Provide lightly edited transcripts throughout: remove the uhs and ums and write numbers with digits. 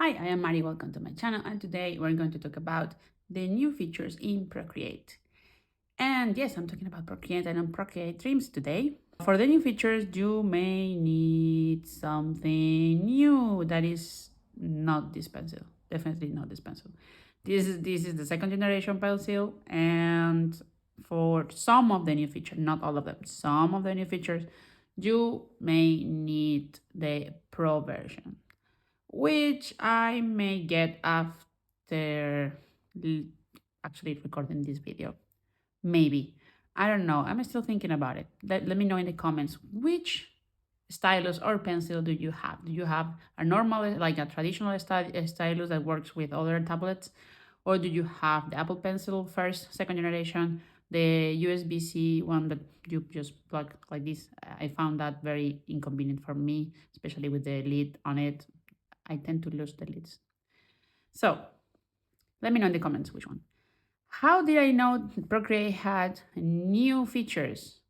Hi, I am Mari. Welcome to my channel, and today we're going to talk about the new features in Procreate. And yes, I'm talking about Procreate and on Procreate Dreams today. For the new features, you may need something new that is not this pencil. Definitely not this pencil. This is the second generation pencil, and for some of the new features, not all of them, some of the new features, you may need the Pro version, which I may get after actually recording this video. Maybe. I don't know. I'm still thinking about it. Let me know in the comments which stylus or pencil do you have? Do you have a normal, like a traditional stylus that works with other tablets? Or do you have the Apple Pencil first, second generation, the USB-C one that you just plug like this? I found that very inconvenient for me, especially with the lid on it. I tend to lose the leads. So let me know in the comments which one. How did I know Procreate had new features?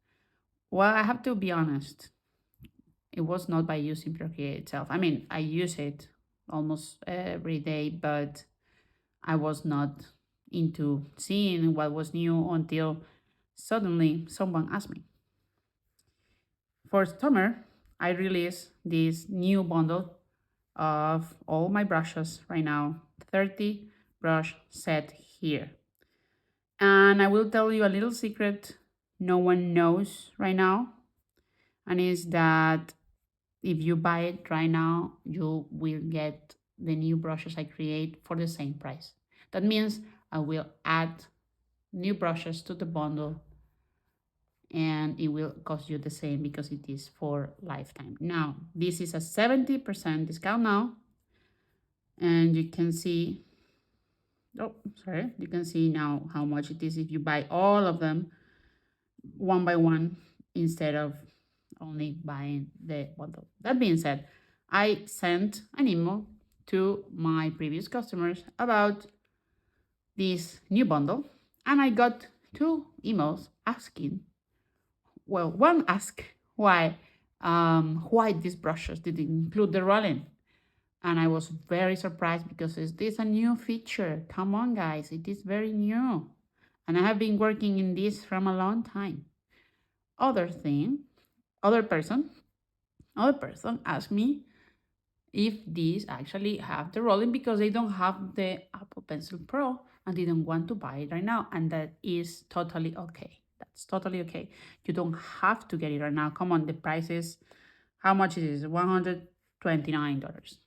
Well, I have to be honest. It was not by using Procreate itself. I mean, I use it almost every day, but I was not into seeing what was new until suddenly someone asked me. For summer, I released this new bundle of all my brushes right now, 30 brush set here. And I will tell you a little secret no one knows right now, and is that if you buy it right now, you will get the new brushes I create for the same price. That means I will add new brushes to the bundle and it will cost you the same because it is for lifetime. Now, this is a 70% discount now, and you can see, you can see now how much it is if you buy all of them one by one instead of only buying the bundle. That being said, I sent an email to my previous customers about this new bundle, and I got 2 emails asking, well, one asked why these brushes didn't include the rolling. And I was very surprised because is this a new feature? Come on, guys, it is very new. And I have been working in this from a long time. Other thing, other person asked me if these actually have the rolling because they don't have the Apple Pencil Pro and didn't want to buy it right now. And that is totally okay. That's totally okay. You don't have to get it right now. Come on, the price is, how much it is? $129.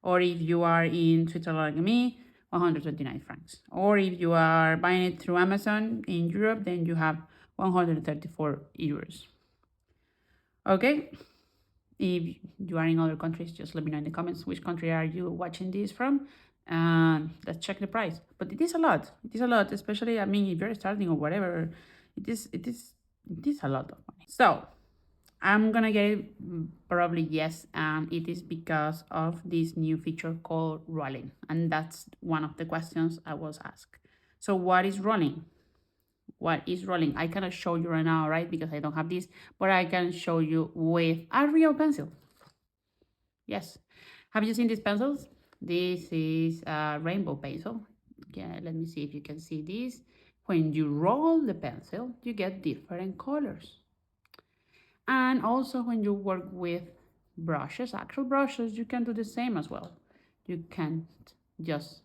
Or if you are in Switzerland like me, 129 francs. Or if you are buying it through Amazon in Europe, then you have 134 euros. Okay, if you are in other countries, just let me know in the comments which country are you watching this from, and let's check the price. But it is a lot. It is a lot, especially, I mean, if you're starting or whatever, it is a lot of money. So I'm gonna get probably yes, and it is because of this new feature called rolling, and that's one of the questions I was asked. So what is rolling? What is rolling? I cannot show you right now, right? Because I don't have this, but I can show you with a real pencil. Yes. Have you seen these pencils? This is a rainbow pencil. Yeah, let me see if you can see this. When you roll the pencil, you get different colors. And also when you work with brushes, actual brushes, you can do the same as well. You can't just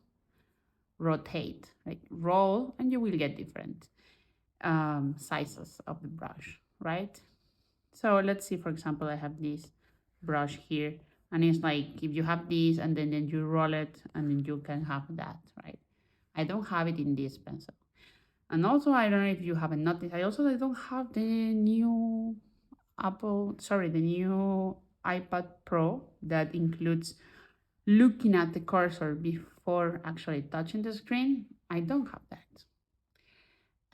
rotate, like roll, and you will get different sizes of the brush, right? So let's see, for example, I have this brush here, and it's like if you have this and then you roll it and then you can have that, right? I don't have it in this pencil. And also, I don't know if you haven't noticed, I don't have the new the new iPad Pro that includes looking at the cursor before actually touching the screen. I don't have that.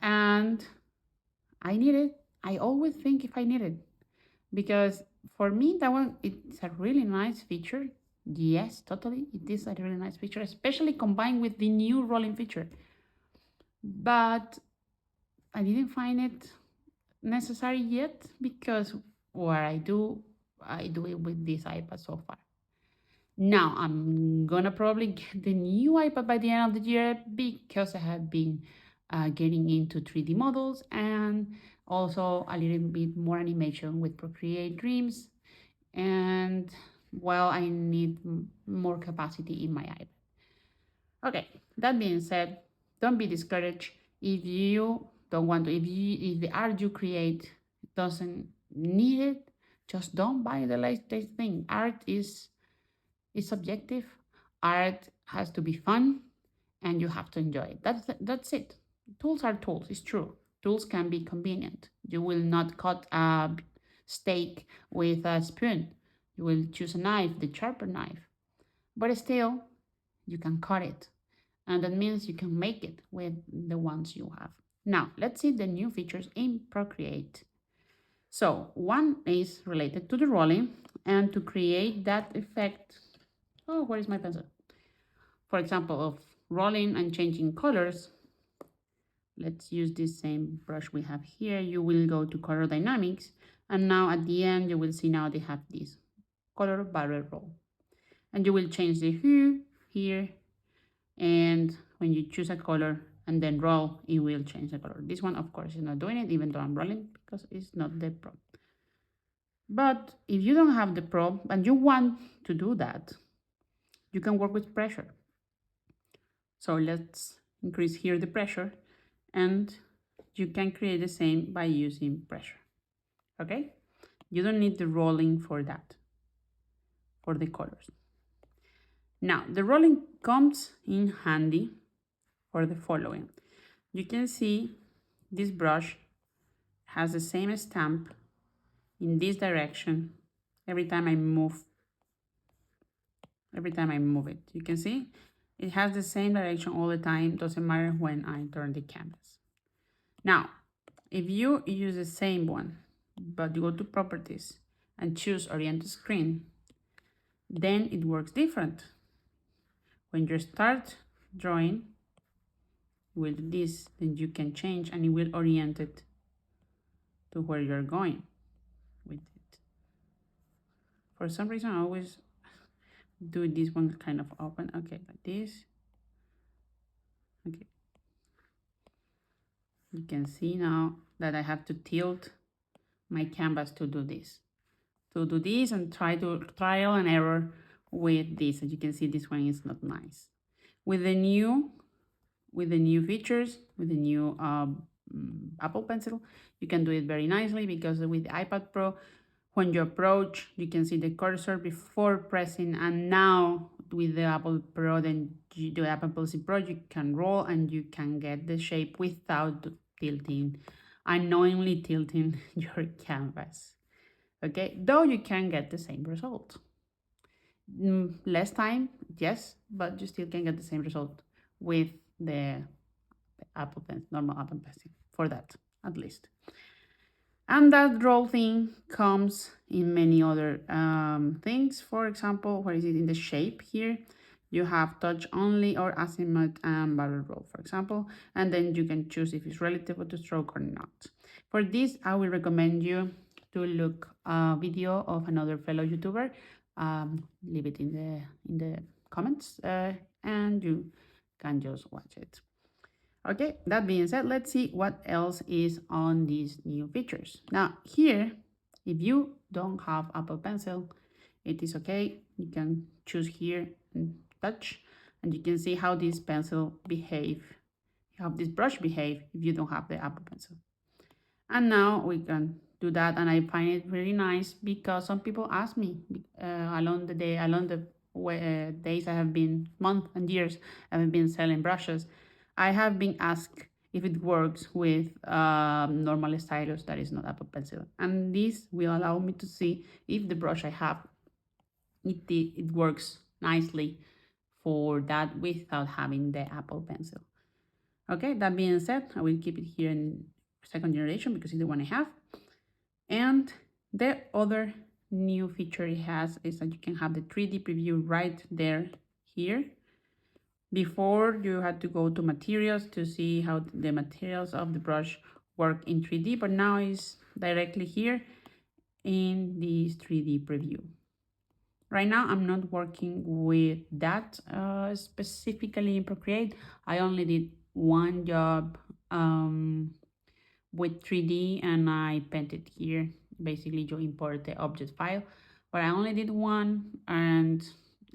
And I need it. I always think if I need it, because for me that one, it's a really nice feature. Yes, totally, it is a really nice feature, especially combined with the new rolling feature. But I didn't find it necessary yet because what I do it with this iPad so far. Now I'm gonna probably get the new iPad by the end of the year because I have been getting into 3D models and also a little bit more animation with Procreate Dreams. And well, I need more capacity in my iPad. Okay, that being said, don't be discouraged if you don't want to, if the art you create doesn't need it, just don't buy the latest thing. Art is subjective. Art has to be fun and you have to enjoy it. That's it. Tools are tools, it's true. Tools can be convenient. You will not cut a steak with a spoon. You will choose a knife, the sharper knife. But still, you can cut it. And that means you can make it with the ones you have. Now, let's see the new features in Procreate. So, one is related to the rolling, and to create that effect. Oh, where is my pencil? For example, of rolling and changing colors, let's use this same brush we have here. You will go to color dynamics, and now at the end, you will see now they have this color barrel roll. And you will change the hue here, and when you choose a color and then roll, it will change the color. This one, of course, is not doing it, even though I'm rolling, because it's not the Pro. But if you don't have the Pro and you want to do that, you can work with pressure. So let's increase here the pressure, and you can create the same by using pressure. Okay? You don't need the rolling for that, for the colors. Now, the rolling comes in handy for the following. You can see this brush has the same stamp in this direction every time I move it. You can see it has the same direction all the time, doesn't matter when I turn the canvas. Now, if you use the same one, but you go to properties and choose orient screen, then it works different. When you start drawing with this, then you can change and it will orient it to where you're going with it. For some reason, I always do this one kind of open. Okay, like this. Okay. You can see now that I have to tilt my canvas to do this. And try to trial and error with this. As you can see, this one is not nice. With the new features, with the new Apple Pencil, you can do it very nicely, because with the iPad Pro, when you approach, you can see the cursor before pressing, and now with the Apple Pro, then the Apple Pencil Pro, you can roll and you can get the shape without tilting, unknowingly tilting your canvas. Okay, though you can get the same result. Less time, yes, but you still can get the same result with the Apple Pencil, normal Apple Pencil, for that, at least. And that roll thing comes in many other things. For example, where is it in the shape here? You have touch only or azimuth and barrel roll, for example, and then you can choose if it's relative to stroke or not. For this, I will recommend you to look a video of another fellow YouTuber. Leave it in the comments, and you can just watch it. Okay, that being said, let's see what else is on these new features. Now here, if you don't have Apple Pencil, it is okay. You can choose here and touch, and you can see how this pencil behave, how this brush behave if you don't have the Apple Pencil. And now we can do that, and I find it really nice, because some people ask me along the days I have been, months and years I have been selling brushes, I have been asked if it works with normal stylus that is not Apple Pencil, and this will allow me to see if the brush I have, it works nicely for that without having the Apple Pencil. Okay, that being said, I will keep it here in second generation because it's the one I have. And the other new feature it has is that you can have the 3D preview right there here. Before, you had to go to materials to see how the materials of the brush work in 3D, but now it's directly here in this 3D preview. Right now, I'm not working with that specifically in Procreate. I only did one job with 3D and I painted here. Basically, you import the object file, but I only did one and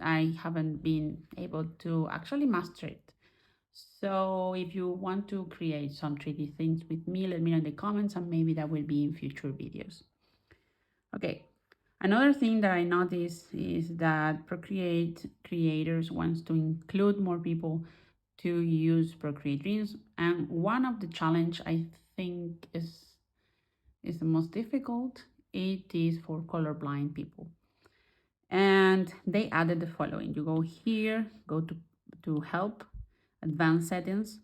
I haven't been able to actually master it. So if you want to create some 3D things with me, let me know in the comments and maybe that will be in future videos. Okay, another thing that I noticed is that Procreate creators wants to include more people to use Procreate Dreams, and one of the challenge I think is the most difficult. It is for colorblind people, and they added the following. You go here, go to help, advanced settings,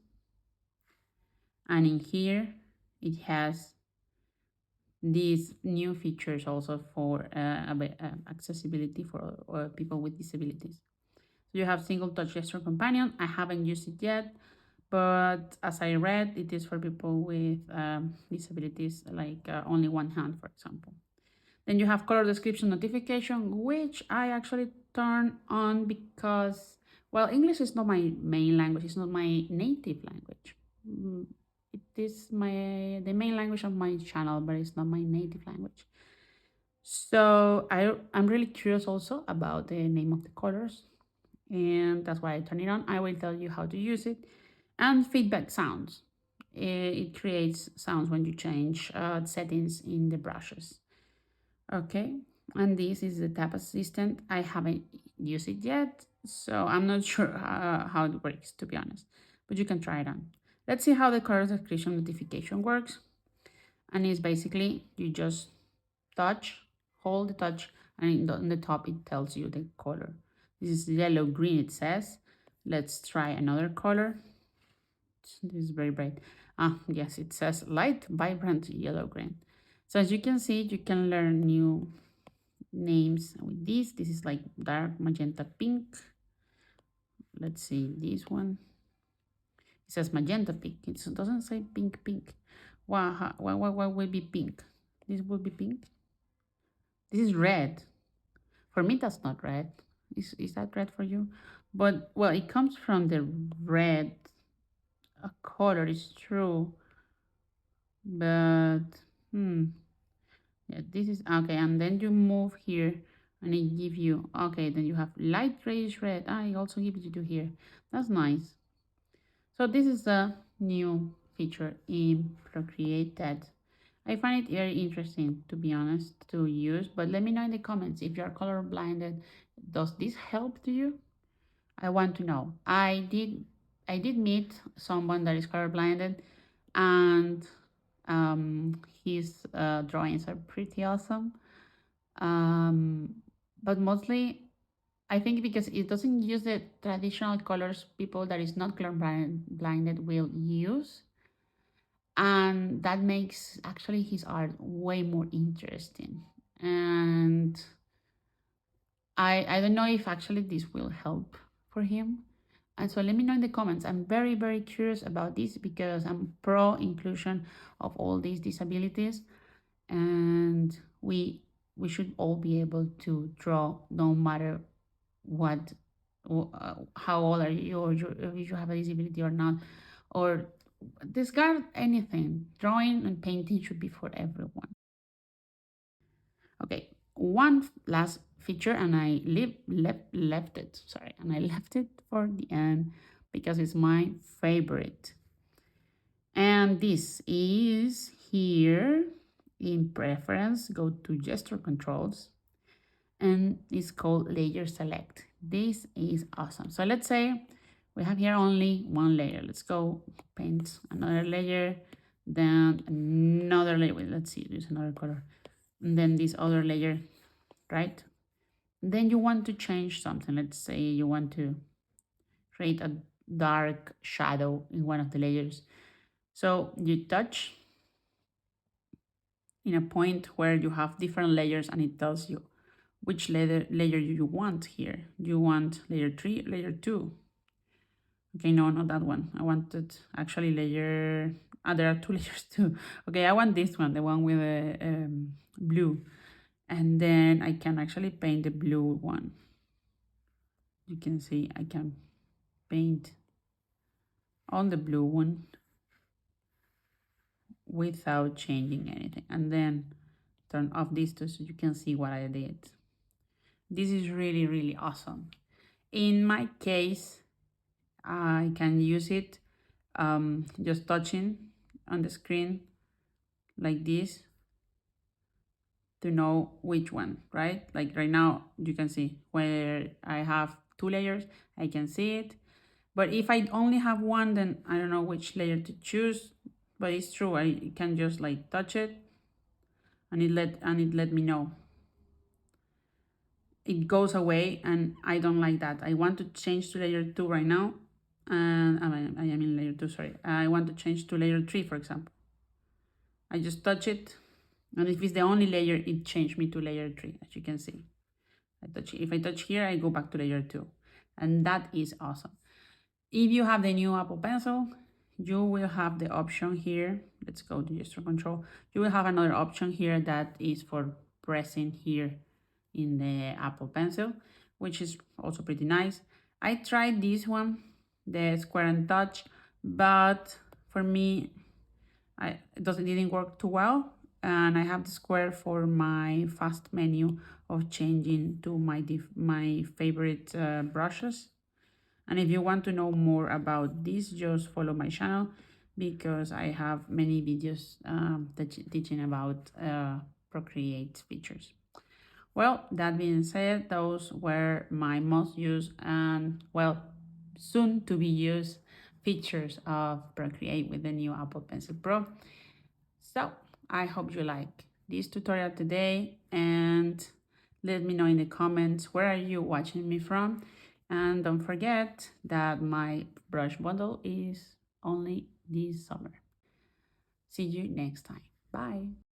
and in here it has these new features also for accessibility for people with disabilities. So you have single touch gesture companion. I haven't used it yet, but as I read, it is for people with disabilities, like only one hand, for example. Then you have color description notification, which I actually turn on because, well, English is not my main language. It's not my native language. It is the main language of my channel, but it's not my native language. So I'm really curious also about the name of the colors, and that's why I turn it on. I will tell you how to use it. And feedback sounds. It creates sounds when you change settings in the brushes. Okay, and this is the tab assistant. I haven't used it yet, so I'm not sure how it works, to be honest, but you can try it on. Let's see how the color description notification works. And it's basically you just touch, hold the touch, and on the top it tells you the color. This is yellow green, it says. Let's try another color. This is very bright. Yes, it says light, vibrant yellow green. So as you can see, you can learn new names with this. This is like dark magenta pink. Let's see this one. It says magenta pink. It doesn't say pink pink. What will be pink? This will be pink. This is red. For me, that's not red. Is that red for you? But well, it comes from the red color. It's true. But yeah, this is okay. And then you move here and it give you, okay, then you have light grayish red. It also gives you to here. That's nice. So this is a new feature in Procreate that I find it very interesting, to be honest, to use. But let me know in the comments if you are color blinded. Does this help to you? I want to know. I did meet someone that is color blinded, and his drawings are pretty awesome. But mostly I think because it doesn't use the traditional colors people that is not color blinded will use, and that makes actually his art way more interesting. And I don't know if actually this will help for him. And so let me know in the comments. I'm very, very curious about this because I'm pro inclusion of all these disabilities, and we should all be able to draw no matter what how old are you, or if you have a disability or not, or discard anything. Drawing and painting should be for everyone. Okay, one last feature, and I left it, sorry, and I left it for the end because it's my favorite. And this is here in preference, go to gesture controls, and it's called layer select. This is awesome. So let's say we have here only one layer. Let's go paint another layer, then another layer. Wait, let's see, there's another color. And then this other layer, right? Then you want to change something. Let's say you want to create a dark shadow in one of the layers. So you touch in a point where you have different layers and it tells you which layer you want here. Do you want layer 3, layer 2? Okay, no, not that one. I wanted actually layer, there are two layers too. Okay, I want this one, the one with the blue. And then I can actually paint the blue one. You can see I can paint on the blue one without changing anything, and then turn off these two so you can see what I did. This is really awesome. In my case, I can use it just touching on the screen like this to know which one, right? Like right now, you can see where I have 2 layers, I can see it. But if I only have one, then I don't know which layer to choose. But it's true, I can just like touch it and it let me know. It goes away and I don't like that. I want to change to layer 2 right now. And I am in layer 2, sorry. I want to change to layer 3, for example. I just touch it, and if it's the only layer, it changed me to layer 3, as you can see. If I touch here, I go back to layer 2, and that is awesome. If you have the new Apple Pencil, you will have the option here. Let's go to gesture control. You will have another option here that is for pressing here in the Apple Pencil, which is also pretty nice. I tried this one, the square and touch, but for me, it didn't work too well. And I have the square for my fast menu of changing to my favorite brushes. And if you want to know more about this, just follow my channel because I have many videos teaching about Procreate features. Well, that being said, those were my most used and, well, soon to be used features of Procreate with the new Apple Pencil Pro. So I hope you like this tutorial today, and let me know in the comments where are you watching me from. And don't forget that my brush bundle is only this summer. See you next time. Bye.